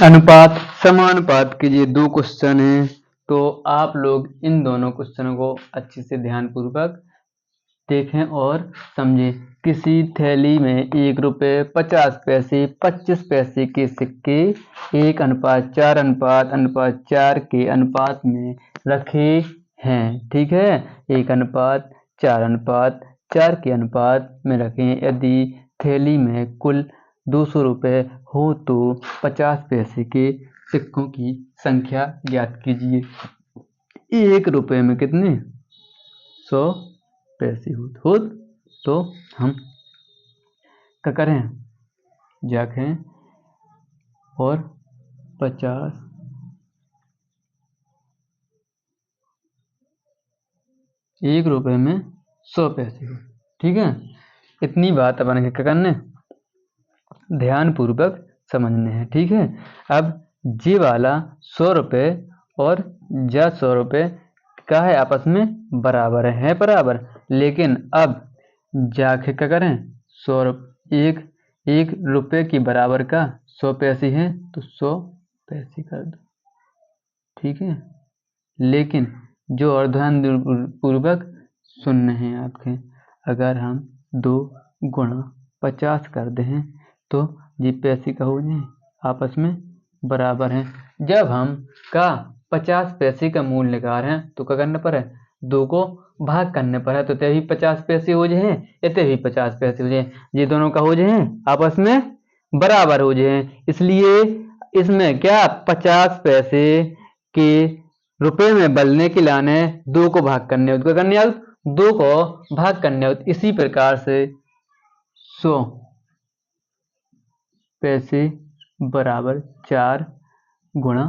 अनुपात समानुपात के ये दो क्वेश्चन हैं, तो आप लोग इन दोनों क्वेश्चनों को अच्छे से ध्यानपूर्वक देखें और समझें। किसी थैली में 1 रुपये 50 पैसे 25 पैसे के सिक्के 1:4 के अनुपात में रखे हैं। ठीक है, 1:4 के अनुपात में रखें। यदि थैली में कुल 200 रुपये हो तो 50 पैसे के सिक्कों की संख्या ज्ञात कीजिए। 1 रुपये में कितने 100 पैसे हो तो हम क्या करें, जाखें और 50 1 रुपये में 100 पैसे हो। ठीक है, इतनी बात अपन क्या करने ध्यान पूर्वक समझने हैं। ठीक है, अब ये वाला 100 रुपये और जा 100 रुपये क्या है, आपस में बराबर है बराबर। लेकिन अब जाके क्या करें, 1 रुपये की बराबर का 100 पैसे हैं तो 100 पैसे कर दो। ठीक है, लेकिन जो और ध्यान पूर्वक सुनने हैं आपके, अगर हम 2 गुणा 50 कर दें तो ये पैसे का हो जाए आपस में बराबर हैं। जब हम का 50 पैसे का मूल्य निकाल रहे हैं तो क्या करने पर है, 2 को भाग करने पर है, तो ते भी 50 पैसे हो जाए, इतने भी 50 पैसे हो जाए, ये दोनों का हो जाए आपस में बराबर हो जाए। इसलिए इसमें क्या 50 पैसे के रुपए में बदलने के लाने 2 को भाग करने हो, 2 को भाग करने हो। इसी प्रकार से 100 पैसे बराबर 4 गुणा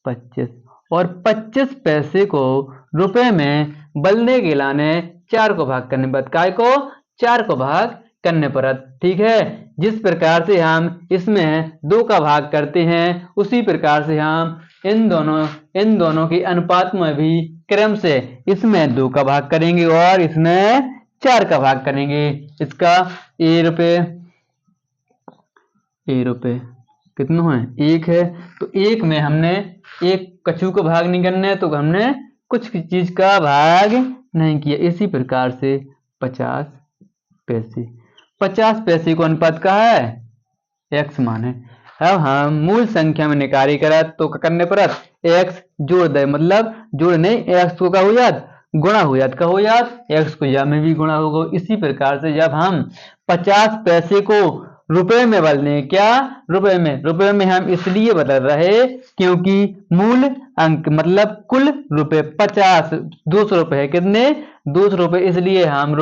25 और 25 पैसे को रुपए में बदलने के लाने 4 को भाग करने पर, काय को 4 को भाग करने पर। ठीक है, जिस प्रकार से हम इसमें 2 का भाग करते हैं उसी प्रकार से हम इन दोनों के अनुपात में भी क्रम से इसमें 2 का भाग करेंगे और इसमें 4 का भाग करेंगे। इसका ए रुपये कितना है, 1 है, तो 1 में हमने एक कछु का भाग नहीं करना है, तो हमने कुछ चीज का भाग नहीं किया। इसी प्रकार से 50 पैसे को अनुपात का है x मान है। अब हम मूल संख्या में निकाली करा तो करने पर x जोड़ दे, मतलब जोड़ नहीं, x को का हो जात गुणा हो जात, का हो जात x को या में भी गुणा होगा। इसी प्रकार से जब हम 50 पैसे को रुपए में बदले, क्या रुपए में हम इसलिए बदल रहे क्योंकि मूल अंक मतलब कुल रुपए 50 200 रुपए है, कितने 200 रुपए, इसलिए हम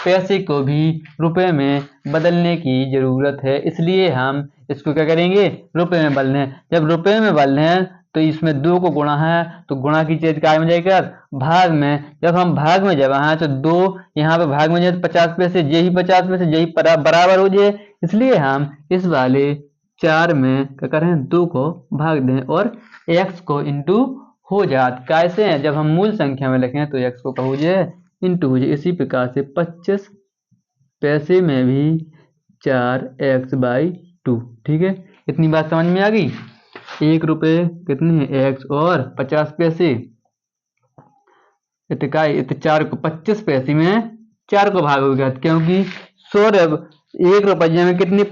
पैसे को भी रुपए में बदलने की जरूरत है। इसलिए हम इसको क्या करेंगे, रुपए में बदलने। जब रुपए में बदलने तो इसमें 2 को गुणा है तो गुणा की चीज क्या में जाएगा, भाग में। जब हम भाग में जब है तो 2 यहाँ पे भाग में जाए 50 पैसे, यही 50 पैसे यही बराबर हो जाए। इसलिए हम इस वाले 4 में क्या करें, 2 को भाग दें और x को इंटू हो जात। कैसे, जब हम मूल संख्या में लिखें तो x को क्या हो जाए, इंटू हो जाए। इसी प्रकार से 25 पैसे में भी 4x/2। ठीक है, इतनी बात समझ में आ गई। 1 रुपये कितने है x और 50 पैसे, इतने 4 को 25 पैसे में 4 को भाग हो गया, क्योंकि 1 रुपये में कितने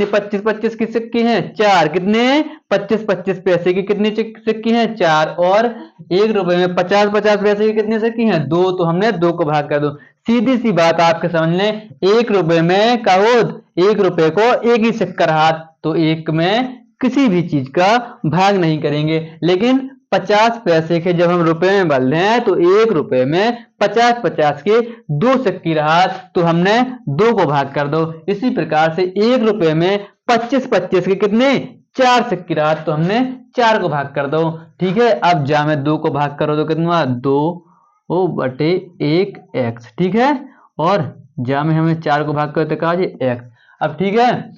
25 की सिक्के हैं 4, कितने 25 पैसे की कितने सिक्के हैं 4, और 1 रुपये में 50 पैसे की कितने सिक्के हैं 2, तो हमने 2 को भाग कर दो। सीधी सी बात आपके समझ लें, 1 रुपये में कहो 1 रुपये को एक ही सिक्का रहा तो 1 में किसी भी चीज का भाग नहीं करेंगे। लेकिन 50 पैसे के जब हम रुपए में बदल रहे हैं तो 1 रुपये में 50 के 2 सिक्के रहा तो हमने 2 को भाग कर दो। इसी प्रकार से 1 रुपये में 25 के कितने 4 सिक्के रहा तो हमने 4 को भाग कर दो। ठीक है, अब जा में 2 को भाग करो तो कितना 2/1x। ठीक है, और जा में हमें 4 को भाग करो तो कहा x। अब ठीक है,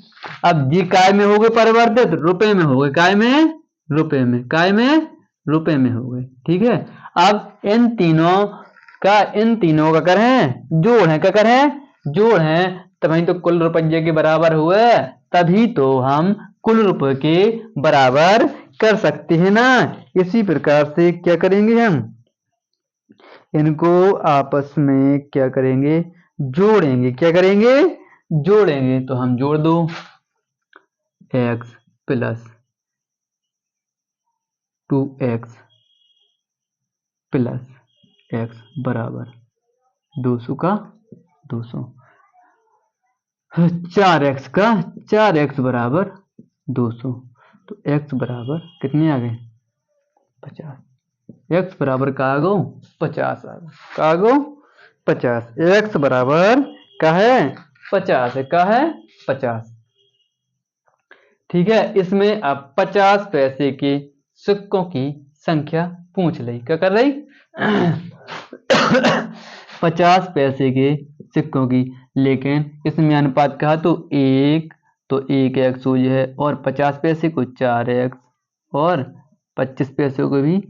अब ये काय में हो गए परिवर्तित, रुपए में हो गए, काय में रुपए में, काय में रुपए में हो गए। ठीक है, अब इन तीनों का क्या करें, जोड़ है, क्या करें जोड़ है, तभी तो कुल रुपये के बराबर हुए, तभी तो हम कुल रुपए के बराबर कर सकते हैं ना। इसी प्रकार से क्या करेंगे, हम इनको आपस में क्या करेंगे, जोड़ेंगे। क्या करेंगे, जोड़ेंगे। तो हम जोड़ दो, x plus 2x plus x बराबर 200 का 200, 4x का 4x बराबर 200। तो x बराबर कितने आ गए, 50। x बराबर का आ गो 50 आ गो, का आ गो 50। x बराबर का है 50 है, का है 50। ठीक है, इसमें अब 50 पैसे के सिक्कों की संख्या पूछ रही। क्या कर रही 50 पैसे के सिक्कों की, लेकिन इसमें अनुपात कहा तो 1, तो 1x हो है, और 50 पैसे को 4x, और 25 पैसे को भी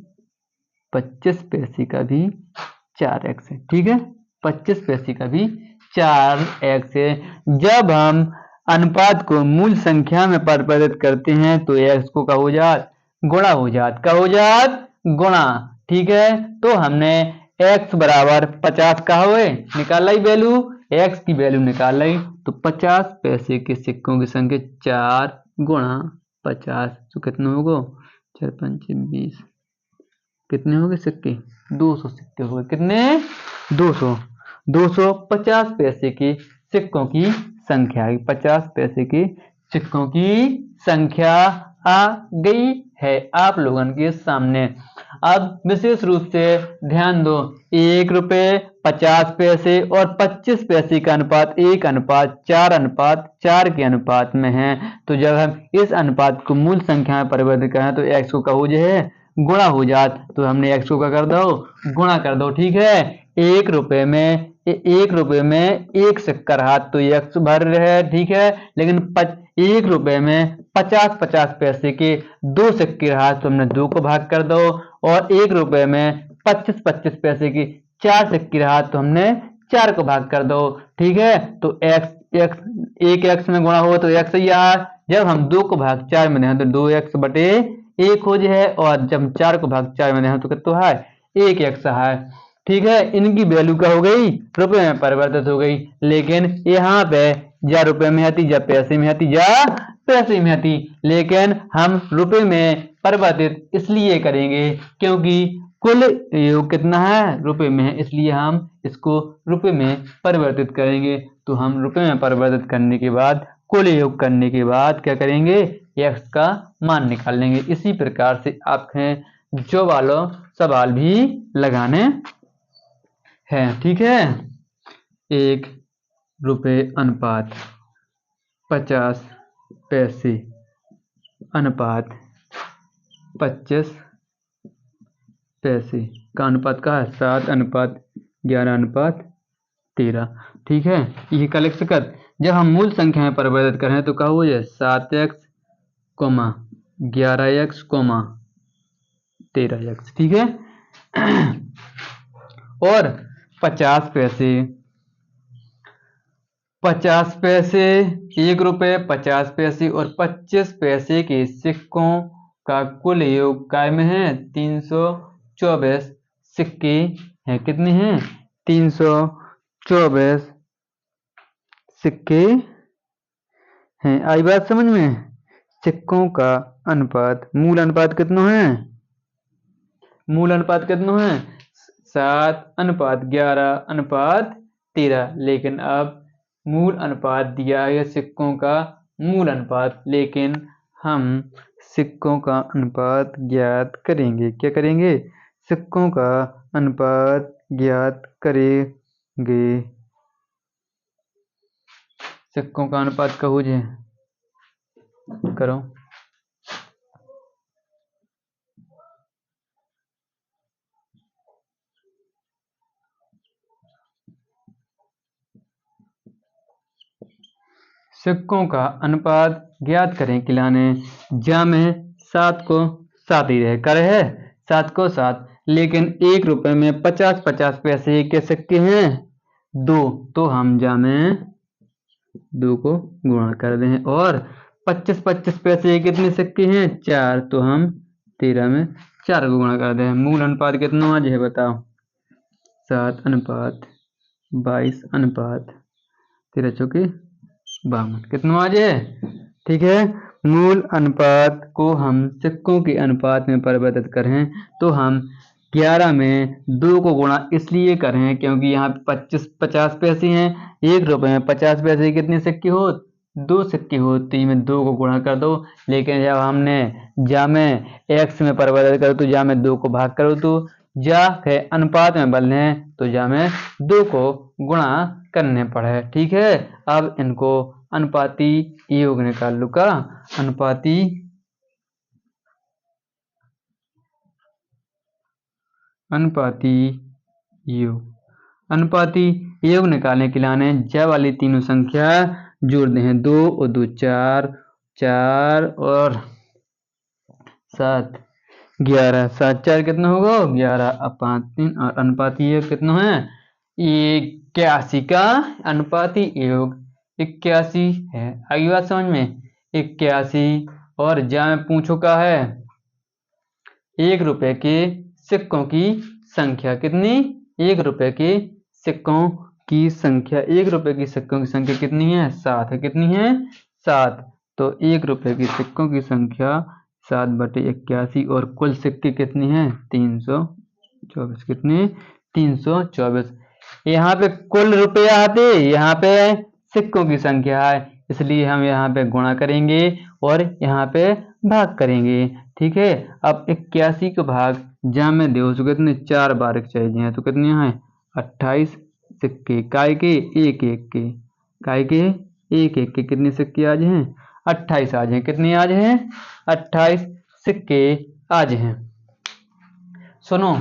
25 पैसे का भी 4x है। ठीक है, 25 पैसे का भी 4x है। जब हम अनुपात को मूल संख्या में परिवर्तित करते हैं तो x को क्या हो जात, गुणा हो जात, क्या हो जात, गुणा। ठीक है, तो हमने x बराबर 50 का हुए निकाल ली वैल्यू, x की वैल्यू निकाल ली। तो 50 पैसे के सिक्कों की संख्या 4 गुणा 50, तो कितने होगा, 4 5 20, कितने हो गए सिक्के, 200 सिक्के हो गए। कितने, 200। 250 पैसे के सिक्कों की संख्या, 50 पैसे के सिक्कों की संख्या आ गई है आप लोगों के सामने। अब विशेष रूप से ध्यान दो, 1 रुपये 50 पैसे और 25 पैसे का अनुपात 1:4:4 के अनुपात में है। तो जब हम इस अनुपात को मूल संख्या में परिवर्तित करें तो x को क्या हो जाए, गुणा हो जात। तो हमने x को क्या कर दो, गुणा कर दो। ठीक है, 1 रुपये में 1 सिक्का रहा तो x भर रहे। ठीक है, लेकिन 1 रुपये में 50 पैसे के 2 सिक्के रहा तो हमने 2 को भाग कर दो, और 1 रुपये में 25 पैसे की 4 सिक्के रहा तो हमने 4 को भाग कर दो। ठीक है, तो x में गुणा हो तो x ही आ, जब हम 2 को भाग 4 में दें तो 2x बटे 1 हो जाए, और जब 4 को भाग 4 में दें तो कितना है, 1x है। ठीक है, इनकी वैल्यू क्या हो गई, रुपए में परिवर्तित हो गई। लेकिन यहाँ पे या रुपए में आती, या पैसे में आती, या पैसे में आती, लेकिन हम रुपए में परिवर्तित इसलिए करेंगे क्योंकि कुल योग कितना है, रुपए में है, इसलिए हम इसको रुपए में परिवर्तित करेंगे। तो हम रुपए में परिवर्तित करने के बाद, कुल योग करने के बाद क्या करेंगे, x का मान निकाल लेंगे। इसी प्रकार से आपके जो वालों सवाल भी लगाने हैं। ठीक है, 1 रुपये अनुपात 50 पैसे अनुपात 25 पैसे का अनुपात का है 7:11:13। ठीक है, ये का लिख सकत। जब हम मूल संख्या में परिवर्तित करें तो क्या हो जाए, 7x, 11x, 13x। ठीक है, और 50 पैसे 1 रुपये 50 पैसे और 25 पैसे के सिक्कों का कुल योग काय में है, 324 सिक्के हैं। कितने हैं, 324 सिक्के हैं। आई बात समझ में, सिक्कों का अनुपात, मूल अनुपात कितना है, मूल अनुपात कितना है, 7:11:13। लेकिन अब मूल अनुपात दिया है सिक्कों का मूल अनुपात, लेकिन हम सिक्कों का अनुपात ज्ञात करेंगे। क्या करेंगे, सिक्कों का अनुपात ज्ञात करेंगे। सिक्कों का अनुपात का हो जाए, करो। सिक्कों का अनुपात ज्ञात करें खिलाने, जा में 7 को 7 ही रहे, करे है 7 को 7, लेकिन 1 रुपये में 50 पैसे के सिक्के हैं 2, तो हम जा में 2 को गुणा कर दें। और 25-25 पैसे कितने सिक्के हैं? 4, तो हम 13 में 4 को गुणा कर दें। मूल अनुपात कितना आज है बताओ? 7:22:13 कितना आज है? ठीक है। मूल अनुपात को हम सिक्कों के अनुपात में परिवर्तित करें तो हम 11 में 2 को गुणा इसलिए करें क्योंकि यहाँ पे 50 पैसे हैं। 1 रुपए में 50 पैसे कितने सिक्के हो? 2 सिक्के होती में 2 को गुणा कर दो। लेकिन जब हमने जा में x में परिवर्तित करो तो जा में 2 को भाग करो तो जा के अनुपात में बदले तो जा में 2 को गुणा करने पड़े। ठीक है। अब इनको अनुपाती योग निकाल लो का। अनुपाती योग निकालने के लिए जब वाली तीनों संख्या जोड़ दें। 2 और 2 4, 4 और 7 11, 7 4 कितना होगा? 11। अब 5 3 और अनुपाती योग कितना है? 81 का अनुपाती योग 81 है। आगे बात समझ में? 81 और जा में पूछो का है 1 रुपए के सिक्कों की संख्या कितनी? 1 रुपए के सिक्कों की संख्या 1 रुपए की सिक्कों की संख्या कितनी है? 7 है। कितनी है? 7। तो 1 रुपए की सिक्कों की संख्या 7/81 और कुल सिक्के कितनी है? 324। कितने? 324। यहाँ पे कुल रुपया आते, यहाँ पे सिक्कों की संख्या है, इसलिए हम यहाँ पे गुणा करेंगे और यहाँ पे भाग करेंगे। ठीक है। अब 81 का भाग जा में दो तो कितने? 4 बार चाहिए तो कितने हैं? 28 सिक्के। काय के? 1-1 के। काय के? 1-1 के कितने सिक्के आज हैं? 28 आज हैं। कितने आज हैं? 28 सिक्के आज हैं। सुनो,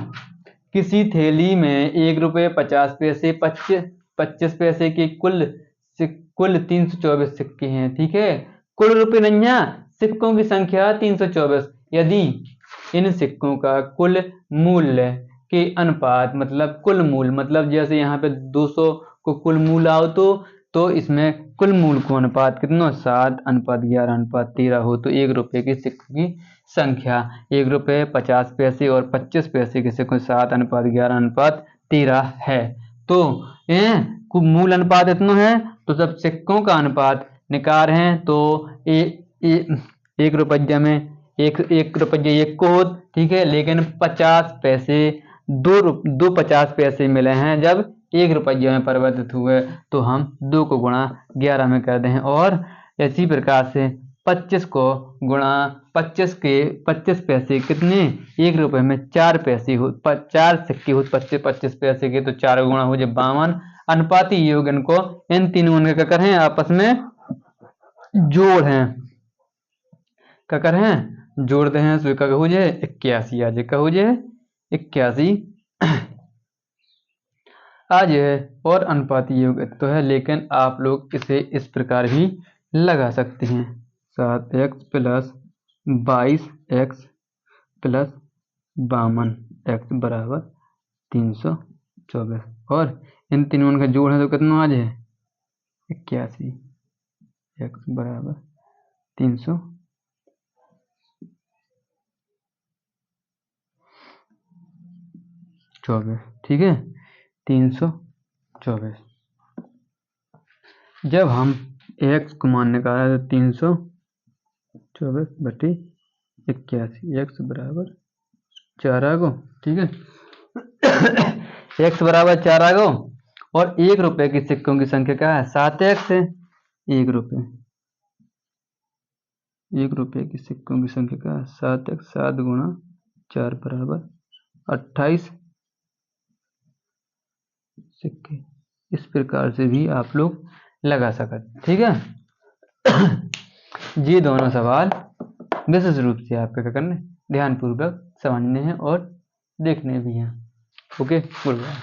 किसी थैली में 1 रुपये 50 पैसे 25 पैसे के कुल 324 सिक्के हैं। ठीक है। कुल रुपये नहीं है, सिक्कों की संख्या 324। यदि इन सिक्कों का कुल मूल्य के अनुपात मतलब कुल मूल मतलब जैसे यहाँ पे 200 को कुल मूल आओ तो इसमें कुल मूल को अनुपात कितना? 7:11:13 हो तो 1 रुपये के सिक्कों की संख्या 1 रुपये 50 पैसे और 25 पैसे के सिक्कों 7:11:13 है। तो मूल अनुपात इतना है तो जब सिक्कों का अनुपात निकाल रहे हैं तो 1 रुपये में एक रुपये 1 को हो। ठीक है। लेकिन 50 पैसे 2 50 पैसे मिले हैं जब 1 रुपये में परिवर्तित हुए तो हम 2 को गुणा 11 में कर दें। और इसी प्रकार से 25 को गुणा 25 पैसे कितने? 1 रुपये में 4 पैसे हो, 4 सिक्के हो 25 पैसे के तो 4 गुणा हो जाए 52। अनुपाती योग इनको इन तीनों का कर हैं आपस में जोड़ हैं। क्या कर हैं? जोड़ते हैं तो क्या हो जाए? 81 आ जाए। क्या हो जाए? 81 आज है। और अनुपाती योग तो है लेकिन आप लोग इसे इस प्रकार भी लगा सकते हैं। 7x + 22x + 52x बराबर 324। और इन तीनों का जोड़ है तो कितना आज है? 81। x बराबर 324। ठीक है। 324। जब हम x को मान निकाला तो 324/81 x बराबर 4 आ गो। ठीक है। x बराबर 4 आ गो। और 1 रुपये की सिक्कों की संख्या क्या है? 7x है। 1 रुपये की सिक्कों की संख्या क्या है? 7x। 7 × 4 बराबर 28 सिक्के। इस प्रकार से भी आप लोग लगा सकते। ठीक है। ये दोनों सवाल विशेष रूप से आपको क्या करने ध्यानपूर्वक समझने हैं और देखने भी हैं। Okay, good bye.